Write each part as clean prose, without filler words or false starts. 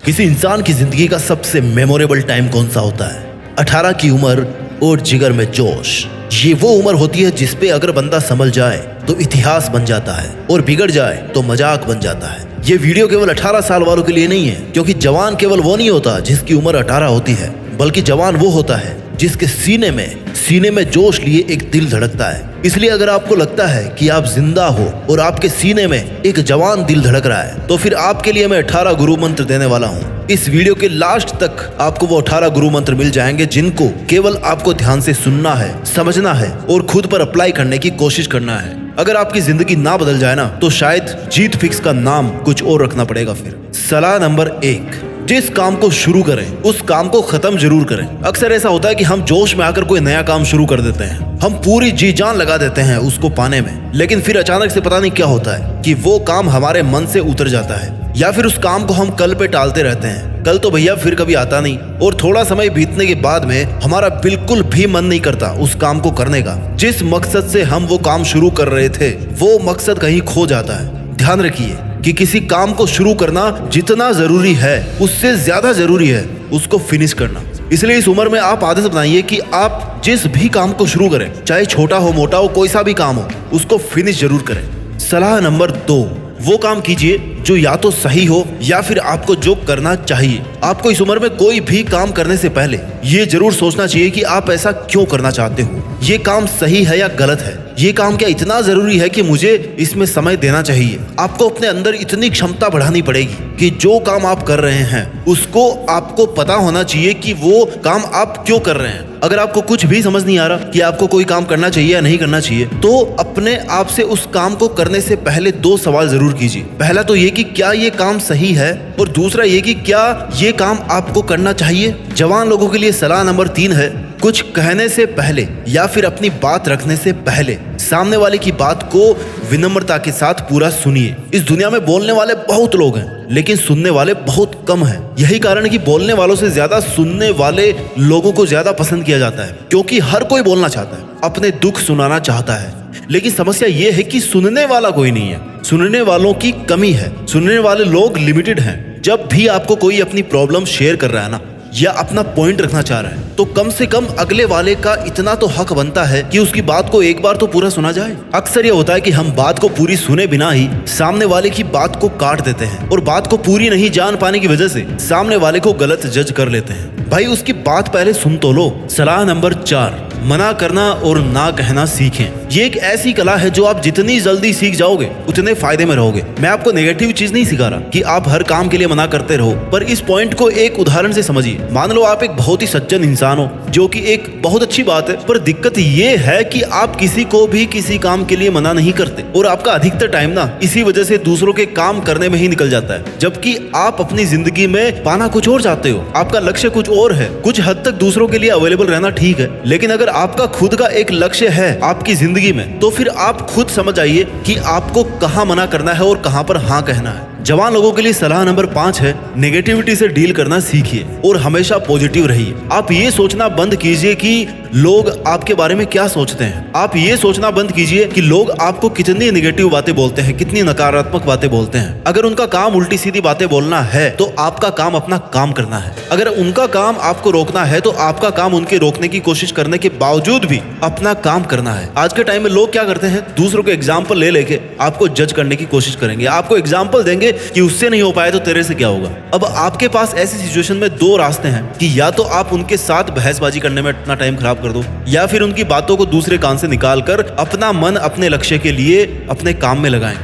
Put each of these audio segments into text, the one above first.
किसी इंसान की जिंदगी का सबसे मेमोरेबल टाइम कौन सा होता है? 18 की उम्र और जिगर में जोश। ये वो उम्र होती है जिसपे अगर बंदा संभल जाए तो इतिहास बन जाता है और बिगड़ जाए तो मजाक बन जाता है। ये वीडियो केवल 18 साल वालों के लिए नहीं है, क्योंकि जवान केवल वो नहीं होता जिसकी उम्र 18 होती है, बल्कि जवान वो होता है जिसके सीने में जोश लिए एक दिल धड़कता है। इसलिए अगर आपको लगता है कि आप जिंदा हो और आपके सीने में एक जवान दिल धड़क रहा है, तो फिर आपके लिए मैं 18 गुरु मंत्र देने वाला हूँ। इस वीडियो के लास्ट तक आपको वो 18 गुरु मंत्र मिल जाएंगे जिनको केवल आपको ध्यान से सुनना है, समझना है और खुद पर अप्लाई करने की कोशिश करना है। अगर आपकी जिंदगी ना बदल जाए ना, तो शायद जीत फिक्स का नाम कुछ और रखना पड़ेगा। फिर सलाह नंबर 1, जिस काम को शुरू करें उस काम को खत्म जरूर करें। अक्सर ऐसा होता है कि हम जोश में आकर कोई नया काम शुरू कर देते हैं, हम पूरी जी जान लगा देते हैं उसको पाने में, लेकिन फिर अचानक से पता नहीं क्या होता है कि वो काम हमारे मन से उतर जाता है, या फिर उस काम को हम कल पे टालते रहते हैं। कल तो भैया फिर कभी आता नहीं, और थोड़ा समय बीतने के बाद में हमारा बिल्कुल भी मन नहीं करता उस काम को करने का। जिस मकसद से हम वो काम शुरू कर रहे थे, वो मकसद कहीं खो जाता है। ध्यान रखिए कि किसी काम को शुरू करना जितना जरूरी है उससे ज्यादा जरूरी है उसको फिनिश करना। इसलिए इस उम्र में आप आदत बनाइए कि आप जिस भी काम को शुरू करें, चाहे छोटा हो मोटा हो, कोई सा भी काम हो, उसको फिनिश जरूर करें। सलाह नंबर 2, वो काम कीजिए जो या तो सही हो या फिर आपको जो करना चाहिए। आपको इस उम्र में कोई भी काम करने से पहले ये जरूर सोचना चाहिए कि आप ऐसा क्यों करना चाहते हो, ये काम सही है या गलत है, ये काम क्या इतना जरूरी है कि मुझे इसमें समय देना चाहिए। आपको अपने अंदर इतनी क्षमता बढ़ानी पड़ेगी कि जो काम आप कर रहे हैं उसको आपको पता होना चाहिए कि वो काम आप क्यों कर रहे हैं। अगर आपको कुछ भी समझ नहीं आ रहा कि आपको कोई काम करना चाहिए या नहीं करना चाहिए, तो अपने आप से उस काम को करने से पहले 2 सवाल जरूर कीजिए। पहला तो ये कि क्या ये काम सही है, और दूसरा ये कि क्या ये काम आपको करना चाहिए। जवान लोगों के लिए सलाह नंबर 3 है, कुछ कहने से पहले या फिर अपनी बात रखने से पहले सामने वाले की बात को विनम्रता के साथ पूरा सुनिए। इस दुनिया में बोलने वाले बहुत लोग हैं, लेकिन सुनने वाले बहुत कम हैं। यही कारण है कि बोलने वालों से ज्यादा सुनने वाले लोगों को ज्यादा पसंद किया जाता है, क्योंकि हर कोई बोलना चाहता है, अपने दुख सुनाना चाहता है। लेकिन समस्या ये है कि सुनने वाला कोई नहीं है, सुनने वालों की कमी है, सुनने वाले लोग लिमिटेड हैं। जब भी आपको कोई अपनी प्रॉब्लम शेयर कर रहा है ना, या अपना पॉइंट रखना चाह रहा है, तो कम से कम अगले वाले का इतना तो हक बनता है कि उसकी बात को एक बार तो पूरा सुना जाए। अक्सर ये होता है कि हम बात को पूरी सुने बिना ही सामने वाले की बात को काट देते हैं, और बात को पूरी नहीं जान पाने की वजह से सामने वाले को गलत जज कर लेते हैं। भाई उसकी बात पहले सुन तो लो। सलाह नंबर 4, मना करना और ना कहना सीखें। ये एक ऐसी कला है जो आप जितनी जल्दी सीख जाओगे उतने फायदे में रहोगे। मैं आपको नेगेटिव चीज नहीं सिखा रहा कि आप हर काम के लिए मना करते रहो, पर इस पॉइंट को एक उदाहरण से समझिए। मान लो आप एक बहुत ही सज्जन इंसान हो, जो कि एक बहुत अच्छी बात है, पर दिक्कत ये है कि आप किसी को भी किसी काम के लिए मना नहीं करते, और आपका अधिकतर टाइम ना इसी वजह से दूसरों के काम करने में ही निकल जाता है, जबकि आप अपनी जिंदगी में पाना कुछ और चाहते हो। आपका लक्ष्य कुछ और है। कुछ हद तक दूसरों के लिए अवेलेबल रहना ठीक है, लेकिन अगर आपका खुद का एक लक्ष्य है आपकी जिंदगी में, तो फिर आप खुद समझ आइए कि आपको कहाँ मना करना है और कहाँ पर हाँ कहना है। जवान लोगों के लिए सलाह नंबर 5 है, नेगेटिविटी से डील करना सीखिए और हमेशा पॉजिटिव रहिए। आप ये सोचना बंद कीजिए कि लोग आपके बारे में क्या सोचते हैं। आप ये सोचना बंद कीजिए कि लोग आपको कितनी नेगेटिव बातें बोलते हैं, कितनी नकारात्मक बातें बोलते हैं। अगर उनका काम उल्टी सीधी बातें बोलना है, तो आपका काम अपना काम करना है। अगर उनका काम आपको रोकना है, तो आपका काम उनके रोकने की कोशिश करने के बावजूद भी अपना काम करना है। आज के टाइम में लोग क्या करते हैं, दूसरों के एग्जाम्पल ले लेके आपको जज करने की कोशिश करेंगे, आपको एग्जाम्पल देंगे कि उससे नहीं हो पाया तो तेरे से क्या होगा। अब आपके पास ऐसी सिचुएशन में 2 रास्ते हैं कि या तो आप उनके साथ बहसबाजी करने में अपना टाइम खराब कर दो, या फिर उनकी बातों को दूसरे कान से निकालकर अपना मन अपने लक्ष्य के लिए अपने काम में लगाएं।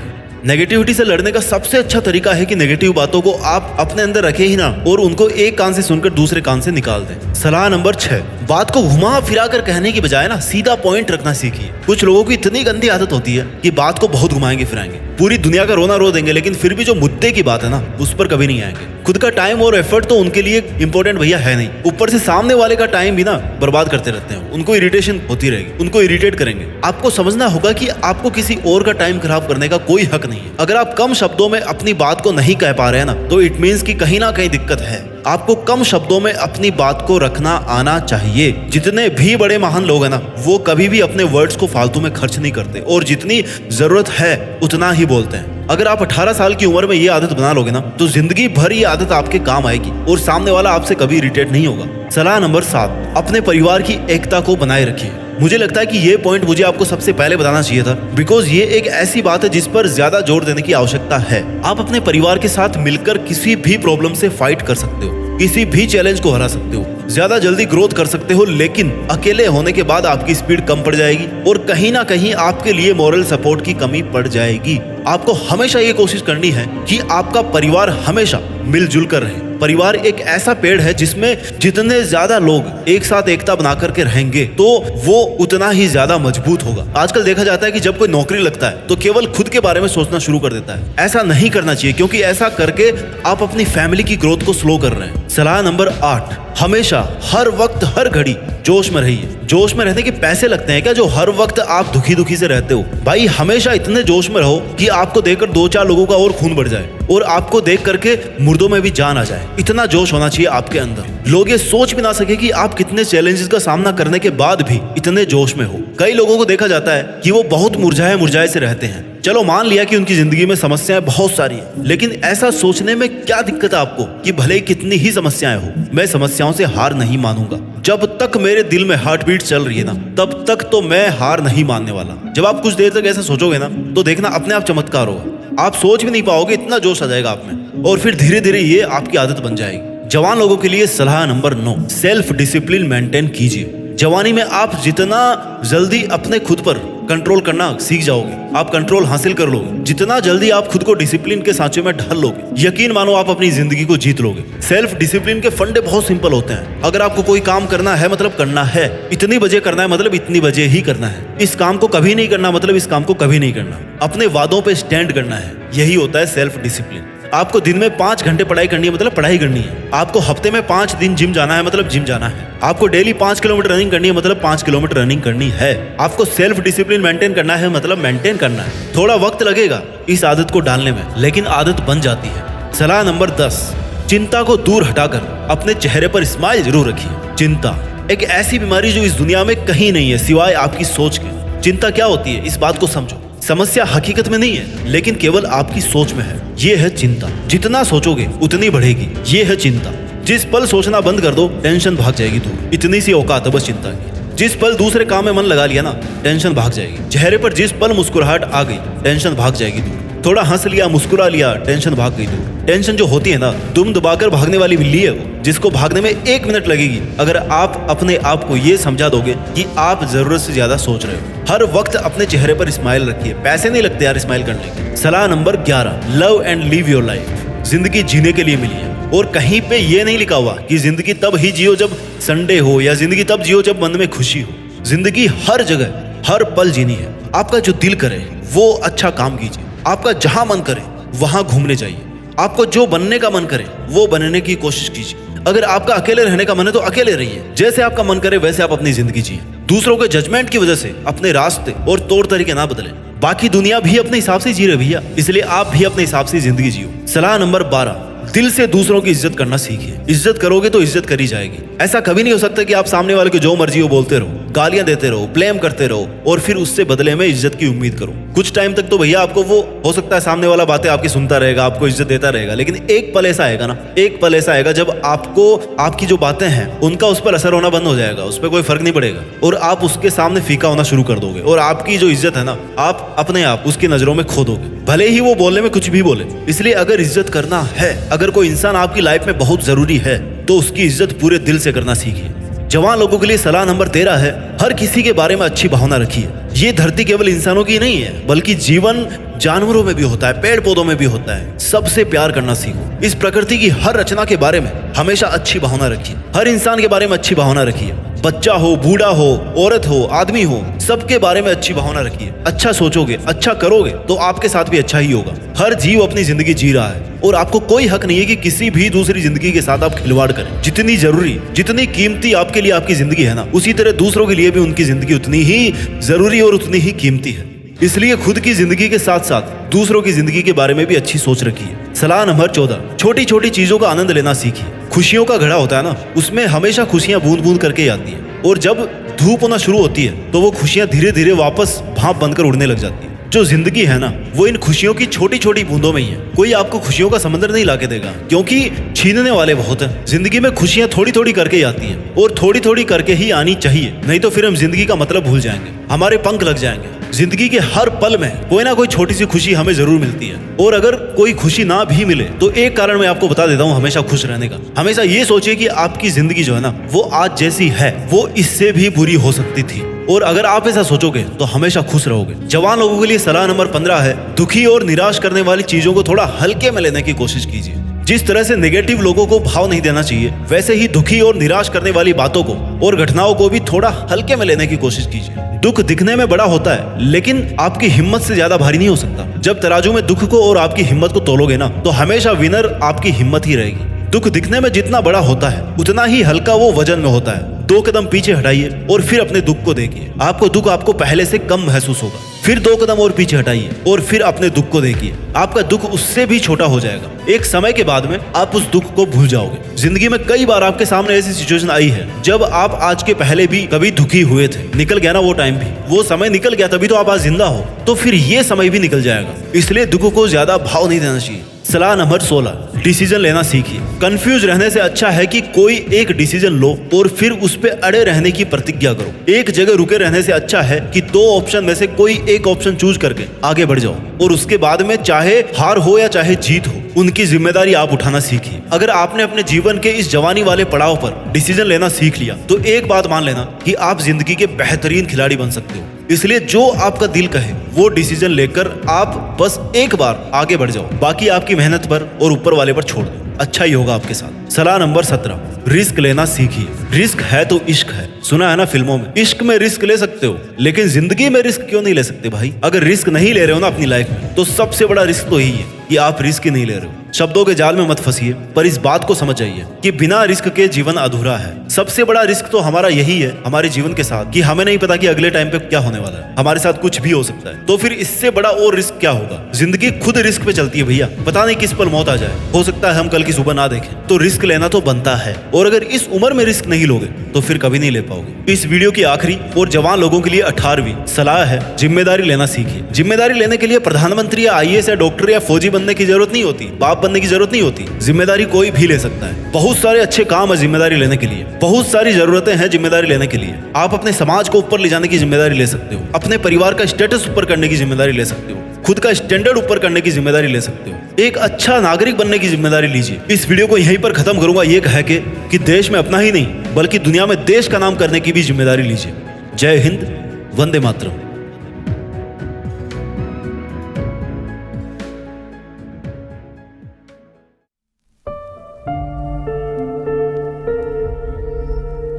नेगेटिविटी से लड़ने का सबसे अच्छा तरीका है कि नेगेटिव बातों को आप अपने अंदर रखे ही ना, और उनको एक कान से सुनकर दूसरे कान से निकाल दें। सलाह नंबर 6, बात को घुमा फिरा कर कहने की बजाय ना सीधा पॉइंट रखना सीखिए। कुछ लोगों की इतनी गंदी आदत होती है कि बात को बहुत घुमाएंगे फिराएंगे, पूरी दुनिया का रोना रो देंगे, लेकिन फिर भी जो मुद्दे की बात है ना उस पर कभी नहीं आएंगे। खुद का टाइम और एफर्ट तो उनके लिए इंपॉर्टेंट भैया है नहीं, ऊपर से सामने वाले का टाइम भी ना बर्बाद करते रहते हैं। उनको इरिटेशन होती रहेगी, उनको इरिटेट करेंगे। आपको समझना होगा कि आपको किसी और का टाइम खराब करने का कोई हक नहीं है। अगर आप कम शब्दों में अपनी बात को नहीं कह पा रहे हैं ना, तो इट मीन्स कि कहीं ना कहीं दिक्कत है। आपको कम शब्दों में अपनी बात को रखना आना चाहिए। जितने भी बड़े महान लोग हैं ना, वो कभी भी अपने वर्ड्स को फालतू में खर्च नहीं करते, और जितनी जरूरत है उतना ही बोलते हैं। अगर आप 18 साल की उम्र में ये आदत बना लोगे ना तो जिंदगी भर ये आदत आपके काम आएगी और सामने वाला आपसे कभी इरिटेट नहीं होगा। सलाह नंबर 7, अपने परिवार की एकता को बनाए रखिए। मुझे लगता है कि ये पॉइंट मुझे आपको सबसे पहले बताना चाहिए था, बिकॉज ये एक ऐसी बात है जिस पर ज्यादा जोर देने की आवश्यकता है। आप अपने परिवार के साथ मिलकर किसी भी प्रॉब्लम से फाइट कर सकते हो, किसी भी चैलेंज को हरा सकते हो, ज्यादा जल्दी ग्रोथ कर सकते हो, लेकिन अकेले होने के बाद आपकी स्पीड कम पड़ जाएगी और कहीं ना कहीं आपके लिए मॉरल सपोर्ट की कमी पड़ जाएगी। आपको हमेशा ये कोशिश करनी है कि आपका परिवार हमेशा मिलजुल कर रहे। परिवार एक ऐसा पेड़ है जिसमें जितने ज्यादा लोग एक साथ एकता बना करके रहेंगे तो वो उतना ही ज्यादा मजबूत होगा। आजकल देखा जाता है कि जब कोई नौकरी लगता है तो केवल खुद के बारे में सोचना शुरू कर देता है। ऐसा नहीं करना चाहिए, क्योंकि ऐसा करके आप अपनी फैमिली की ग्रोथ को स्लो कर रहे हैं। सलाह नंबर 8, हमेशा हर वक्त हर घड़ी जोश में रहिए। जोश में रहने के पैसे लगते हैं क्या जो हर वक्त आप दुखी दुखी से रहते हो? भाई हमेशा इतने जोश में रहो कि आपको देखकर 2-4 लोगों का और खून बढ़ जाए और आपको देख करके मुर्दों में भी जान आ जाए। इतना जोश होना चाहिए आपके अंदर। लोग ये सोच भी ना सके कि आप कितने चैलेंजेस का सामना करने के बाद भी इतने जोश में हो। कई लोगों को देखा जाता है कि वो बहुत मुरझाए से रहते हैं। चलो मान लिया कि उनकी जिंदगी में समस्याएं बहुत सारी हैं, लेकिन ऐसा सोचने में क्या दिक्कत है आपको कि भले ही कितनी ही समस्याएं हो, मैं समस्याओं से हार नहीं मानूंगा। जब तक मेरे दिल में हार्ट बीट चल रही है ना, तब तक तो मैं हार नहीं मानने वाला। जब आप कुछ देर तक ऐसा सोचोगे ना तो देखना अपने आप चमत्कार होगा। आप सोच भी नहीं पाओगे, इतना जोश आ जाएगा आप में और फिर धीरे धीरे ये आपकी आदत बन जाएगी। जवान लोगों के लिए सलाह नंबर 9, सेल्फ डिसिप्लिन मेंटेन कीजिए। जवानी में आप जितना जल्दी अपने खुद पर कंट्रोल करना सीख जाओगे, आप कंट्रोल हासिल कर लोगे, जितना जल्दी आप खुद को डिसिप्लिन के सांचे में ढाल लोगे, यकीन मानो आप अपनी जिंदगी को जीत लोगे। सेल्फ डिसिप्लिन के फंडे बहुत सिंपल होते हैं। अगर आपको कोई काम करना है मतलब करना है, इतनी बजे करना है मतलब इतनी बजे ही करना है, इस काम को कभी नहीं करना मतलब इस काम को कभी नहीं करना, अपने वादों पे स्टैंड करना है, यही होता है सेल्फ डिसिप्लिन। आपको दिन में 5 घंटे पढ़ाई करनी है मतलब पढ़ाई करनी है। आपको हफ्ते में 5 दिन जिम जाना है मतलब जिम जाना है। आपको डेली 5 किलोमीटर रनिंग करनी है मतलब 5 किलोमीटर रनिंग करनी है। आपको सेल्फ डिसिप्लिन मेंटेन करना है मतलब मेंटेन करना है। थोड़ा वक्त लगेगा इस आदत को डालने में, लेकिन आदत बन जाती है। सलाह नंबर 10, चिंता को दूर हटाकर अपने चेहरे पर स्माइल जरूर रखिए। चिंता एक ऐसी बीमारी जो इस दुनिया में कहीं नहीं है सिवाय आपकी सोच के। चिंता क्या होती है इस बात को समझो। समस्या हकीकत में नहीं है, लेकिन केवल आपकी सोच में है। ये है चिंता। जितना सोचोगे उतनी बढ़ेगी। ये है चिंता। जिस पल सोचना बंद कर दो टेंशन भाग जाएगी दूर। इतनी सी औकात है बस चिंता की। जिस पल दूसरे काम में मन लगा लिया ना, टेंशन भाग जाएगी। चेहरे पर जिस पल मुस्कुराहट आ गई, टेंशन भाग जाएगी दूर। थोड़ा हंस लिया, मुस्कुरा लिया, टेंशन भाग गई दूर। टेंशन जो होती है ना, दुम दबाकर भागने वाली बिल्ली है वो, जिसको भागने में 1 मिनट लगेगी अगर आप अपने आप को ये समझा दोगे कि आप जरूरत से ज्यादा सोच रहे हो। हर वक्त अपने चेहरे पर स्माइल रखिए। पैसे नहीं लगते यार स्माइल करने के। सलाह number 11, love and live your life. जिंदगी जीने के लिए मिली है और कहीं पे ये नहीं लिखा हुआ कि जिंदगी तब ही जियो जब संडे हो या जिंदगी तब जियो जब मन में खुशी हो। जिंदगी हर जगह हर पल जीनी है। आपका जो दिल करे वो अच्छा काम कीजिए। आपका जहां मन करे वहां घूमने जाइए। आपको जो बनने का मन करे वो बनने की कोशिश कीजिए। अगर आपका अकेले रहने का मन है तो अकेले रहिए। जैसे आपका मन करे वैसे आप अपनी जिंदगी जिए। दूसरों के जजमेंट की वजह से अपने रास्ते और तौर तरीके ना बदलें। बाकी दुनिया भी अपने हिसाब से जी रही भैया, इसलिए आप भी अपने हिसाब से जिंदगी जियो। सलाह नंबर 12, दिल से दूसरों की इज्जत करना सीखिए। इज्जत करोगे तो इज्जत करी जाएगी। ऐसा कभी नहीं हो सकता कि आप सामने वाले को जो मर्जी हो बोलते रहो, गालियां देते रहो, ब्लेम करते रहो और फिर उससे बदले में इज्जत की उम्मीद करो। कुछ टाइम तक तो भैया आपको वो हो सकता है सामने वाला बातें आपकी सुनता रहेगा, आपको इज्जत देता रहेगा, लेकिन एक पल ऐसा आएगा ना, एक पल ऐसा आएगा जब आपको आपकी जो बातें हैं उनका उस पर असर होना बंद हो जाएगा, उस पर कोई फर्क नहीं पड़ेगा और आप उसके सामने फीका होना शुरू कर दोगे और आपकी जो इज्जत है ना, आप अपने आप उसकी नजरों में खो दोगे, भले ही वो बोलने में कुछ भी बोले। इसलिए अगर इज्जत करना है, अगर कोई इंसान आपकी लाइफ में बहुत जरूरी है तो उसकी इज्जत पूरे दिल से करना सीखिए। जवान लोगों के लिए सलाह नंबर 13 है, हर किसी के बारे में अच्छी भावना रखिए। ये धरती केवल इंसानों की नहीं है, बल्कि जीवन जानवरों में भी होता है, पेड़ पौधों में भी होता है। सबसे प्यार करना सीखो। इस प्रकृति की हर रचना के बारे में हमेशा अच्छी भावना रखिए। हर इंसान के बारे में अच्छी भावना रखिए। बच्चा हो, बूढ़ा हो, औरत हो, आदमी हो, सबके बारे में अच्छी भावना रखिए। अच्छा सोचोगे, अच्छा करोगे तो आपके साथ भी अच्छा ही होगा। हर जीव अपनी जिंदगी जी रहा है और आपको कोई हक नहीं है कि किसी भी दूसरी जिंदगी के साथ आप खिलवाड़ करें। जितनी जरूरी, जितनी कीमती आपके लिए आपकी जिंदगी है ना, उसी तरह दूसरों के लिए भी उनकी जिंदगी उतनी ही जरूरी और उतनी ही कीमती है। इसलिए खुद की जिंदगी के साथ साथ दूसरों की जिंदगी के बारे में भी अच्छी सोच रखिए। सलाह नंबर 14, छोटी छोटी चीजों का आनंद लेना सीखिए। खुशियों का घड़ा होता है ना, उसमें हमेशा खुशियां बूंद बूंद करके ही आती है और जब धूप होना शुरू होती है तो वो खुशियां धीरे धीरे वापस भाप बनकर उड़ने लग जाती है। जो जिंदगी है ना वो इन खुशियों की छोटी छोटी बूंदों में ही है। कोई आपको खुशियों का समंदर नहीं लाके देगा, क्योंकि छीनने वाले बहुत हैं। जिंदगी में खुशियां थोड़ी थोड़ी करके ही आती हैं और थोड़ी थोड़ी करके ही आनी चाहिए, नहीं तो फिर हम जिंदगी का मतलब भूल जाएंगे, हमारे पंख लग जाएंगे। जिंदगी के हर पल में कोई ना कोई छोटी सी खुशी हमें जरूर मिलती है, और अगर कोई खुशी ना भी मिले तो एक कारण मैं आपको बता देता हूँ हमेशा खुश रहने का। हमेशा ये सोचिए कि आपकी जिंदगी जो है ना वो आज जैसी है वो इससे भी बुरी हो सकती थी, और अगर आप ऐसा सोचोगे तो हमेशा खुश रहोगे। जवान लोगों के लिए सलाह नंबर 15 है, दुखी और निराश करने वाली चीजों को थोड़ा हल्के में लेने की कोशिश कीजिए। जिस तरह से नेगेटिव लोगों को भाव नहीं देना चाहिए, वैसे ही दुखी और निराश करने वाली बातों को और घटनाओं को भी थोड़ा हल्के में लेने की कोशिश कीजिए। दुख दिखने में बड़ा होता है, लेकिन आपकी हिम्मत से ज्यादा भारी नहीं हो सकता। जब तराजू में दुख को और आपकी हिम्मत को तोलोगे ना, तो हमेशा विनर आपकी हिम्मत ही रहेगी। दुख दिखने में जितना बड़ा होता है उतना ही हल्का वो वजन में होता है। 2 कदम पीछे हटाइए और फिर अपने दुख को देखिए। आपको दुख आपको पहले से कम महसूस होगा। फिर 2 कदम और पीछे हटाइए और फिर अपने दुख को देखिए। आपका दुख उससे भी छोटा हो जाएगा। एक समय के बाद में आप उस दुख को भूल जाओगे। जिंदगी में कई बार आपके सामने ऐसी सिचुएशन आई है जब आप आज के पहले भी कभी दुखी हुए थे। निकल गया ना वो टाइम भी, वो समय निकल गया, तभी तो आप आज जिंदा हो। तो फिर ये समय भी निकल जाएगा, इसलिए दुख को ज्यादा भाव नहीं देना चाहिए। सलाह नंबर 16, डिसीजन लेना सीखिए। कंफ्यूज रहने से अच्छा है कि कोई एक डिसीजन लो और फिर उस पे अड़े रहने की प्रतिज्ञा करो। एक जगह रुके रहने से अच्छा है कि 2 ऑप्शन में से कोई एक ऑप्शन चूज करके आगे बढ़ जाओ, और उसके बाद में चाहे हार हो या चाहे जीत हो, उनकी जिम्मेदारी आप उठाना सीखिए। अगर आपने अपने जीवन के इस जवानी वाले पड़ाव पर डिसीजन लेना सीख लिया तो एक बात मान लेना कि आप जिंदगी के बेहतरीन खिलाड़ी बन सकते हो। इसलिए जो आपका दिल कहे वो डिसीजन लेकर आप बस एक बार आगे बढ़ जाओ, बाकी आपकी मेहनत पर और ऊपर वाले पर छोड़ दो, अच्छा ही होगा आपके साथ। सलाह नंबर 17, रिस्क लेना सीखिए। रिस्क है तो इश्क है, सुना है ना फिल्मों में। इश्क में रिस्क ले सकते हो, लेकिन जिंदगी में रिस्क क्यों नहीं ले सकते भाई? अगर रिस्क नहीं ले रहे हो ना अपनी लाइफ में, तो सबसे बड़ा रिस्क तो यही है कि आप रिस्क ही नहीं ले रहे हो। शब्दों के जाल में मत फंसिए, पर इस बात को समझ जाइए कि बिना रिस्क के जीवन अधूरा है। सबसे बड़ा रिस्क तो हमारा यही है हमारे जीवन के साथ, कि हमें नहीं पता कि अगले टाइम पे क्या होने वाला है, हमारे साथ कुछ भी हो सकता है। तो फिर इससे बड़ा और रिस्क क्या होगा? जिंदगी खुद रिस्क पे चलती है भैया, पता नहीं किस पल मौत आ जाए, हो सकता है हम कल की सुबह ना देखें। तो रिस्क लेना तो बनता है, और अगर इस उम्र में रिस्क नहीं लोगे तो फिर कभी नहीं ले पाओगे। इस वीडियो की आखिरी और जवान लोगों के लिए 18वीं सलाह है, जिम्मेदारी लेना सीखिए। जिम्मेदारी लेने के लिए प्रधानमंत्री या IAS या डॉक्टर या फौजी बनने की जरूरत नहीं होती, बाप बनने की जरूरत नहीं होती। जिम्मेदारी कोई भी ले सकता है। बहुत सारे अच्छे काम है जिम्मेदारी लेने के लिए, बहुत सारी जरूरतें हैं जिम्मेदारी लेने के लिए। आप अपने समाज को ऊपर ले जाने की जिम्मेदारी ले सकते हो, अपने परिवार का स्टेटस ऊपर करने की जिम्मेदारी ले सकते हो, खुद का स्टैंडर्ड ऊपर करने की जिम्मेदारी ले सकते हो, एक अच्छा नागरिक बनने की जिम्मेदारी लीजिए। इस वीडियो को यहीं पर खत्म करूंगा ये कह के कि देश में अपना ही नहीं बल्कि दुनिया में देश का नाम करने की भी जिम्मेदारी लीजिए। जय हिंद, वंदे मातरम।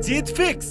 जीत फिक्स।